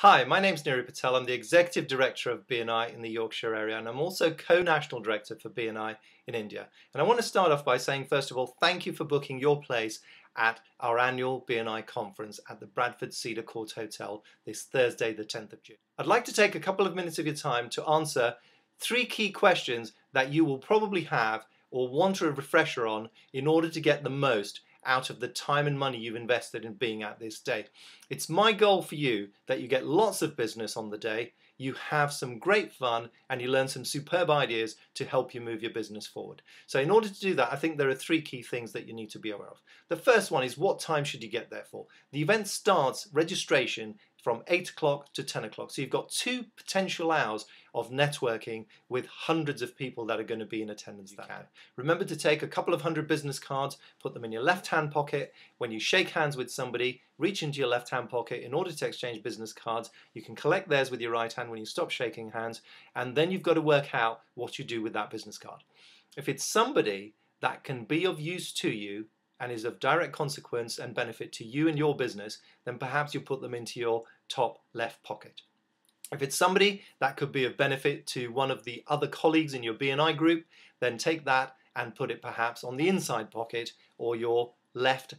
Hi, my name's Patel. I'm the Executive Director of BNI in the Yorkshire area, and I'm also Co-National Director for BNI in India. And I want to start off by saying, first of all, thank you for booking your place at our annual BNI Conference at the Bradford Cedar Court Hotel this Thursday, the 10th of June. I'd like to take a couple of minutes of your time to answer three key questions that you will probably have or want a refresher on in order to get the most out of the time and money you've invested in being at this day. It's my goal for you that you get lots of business on the day, you have some great fun, and you learn some superb ideas to help you move your business forward. So in order to do that, I think there are three key things that you need to be aware of. The first one is, what time should you get there for? The event starts registration from 8 o'clock to 10 o'clock. So you've got 2 potential hours of networking with hundreds of people that are going to be in attendance that day. Remember to take a couple of hundred business cards, put them in your left-hand pocket. When you shake hands with somebody, reach into your left-hand pocket in order to exchange business cards. You can collect theirs with your right hand when you stop shaking hands, and then you've got to work out what you do with that business card. If it's somebody that can be of use to you and is of direct consequence and benefit to you and your business, then perhaps you put them into your top left pocket. If it's somebody that could be of benefit to one of the other colleagues in your BNI group, then take that and put it perhaps on the inside pocket or your left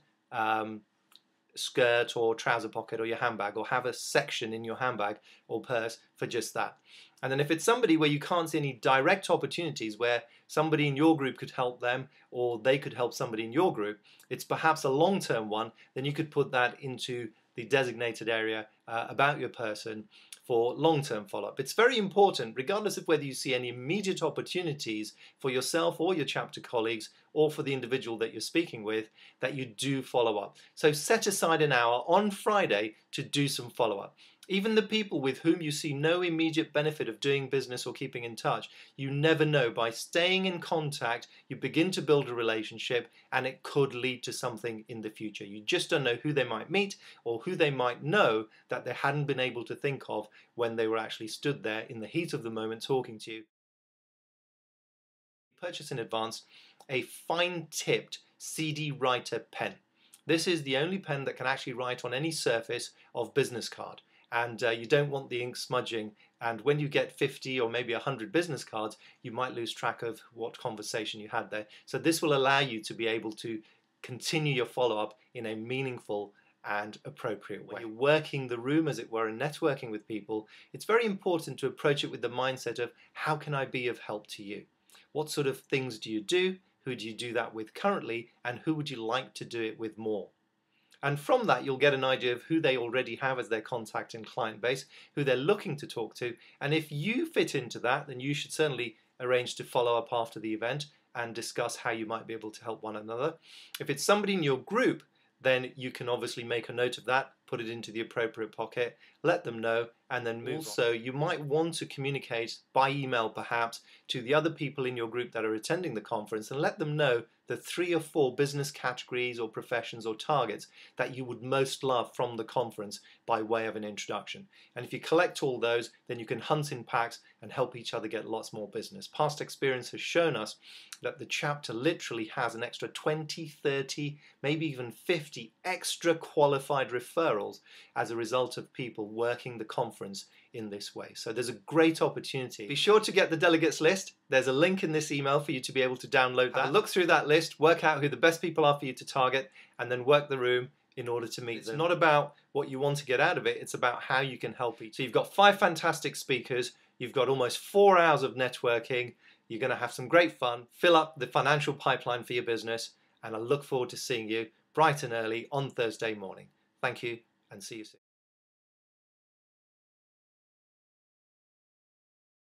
skirt or trouser pocket or your handbag, or have a section in your handbag or purse for just that. And then if it's somebody where you can't see any direct opportunities where somebody in your group could help them or they could help somebody in your group, it's perhaps a long-term one, then you could put that into the designated area about your person for long-term follow-up. It's very important, regardless of whether you see any immediate opportunities for yourself or your chapter colleagues or for the individual that you're speaking with, that you do follow up. So set aside an hour on Friday to do some follow-up. Even the people with whom you see no immediate benefit of doing business or keeping in touch, you never know. By staying in contact, you begin to build a relationship, and it could lead to something in the future. You just don't know who they might meet or who they might know that they hadn't been able to think of when they were actually stood there in the heat of the moment talking to you. Purchase in advance a fine-tipped CD writer pen. This is the only pen that can actually write on any surface of business card. And you don't want the ink smudging, and when you get 50 or maybe 100 business cards, you might lose track of what conversation you had there. So this will allow you to be able to continue your follow-up in a meaningful and appropriate way. When you're working the room, as it were, and networking with people, it's very important to approach it with the mindset of, how can I be of help to you? What sort of things do you do? Who do you do that with currently? And who would you like to do it with more? And from that, you'll get an idea of who they already have as their contact and client base, who they're looking to talk to. And if you fit into that, then you should certainly arrange to follow up after the event and discuss how you might be able to help one another. If it's somebody in your group, then you can obviously make a note of that, put it into the appropriate pocket, let them know, and then move on. Also, you might want to communicate by email perhaps to the other people in your group that are attending the conference and let them know the 3 or 4 business categories or professions or targets that you would most love from the conference by way of an introduction. And if you collect all those, then you can hunt in packs and help each other get lots more business. Past experience has shown us that the chapter literally has an extra 20, 30, maybe even 50 extra qualified referrals as a result of people working the conference in this way. So there's a great opportunity. Be sure to get the delegates list. There's a link in this email for you to be able to download that. Look through that list, work out who the best people are for you to target, and then work the room in order to meet them. It's not about what you want to get out of it, it's about how you can help each. So you've got 5 fantastic speakers, you've got almost 4 hours of networking, you're going to have some great fun, fill up the financial pipeline for your business, and I look forward to seeing you bright and early on Thursday morning. Thank you, and see you soon.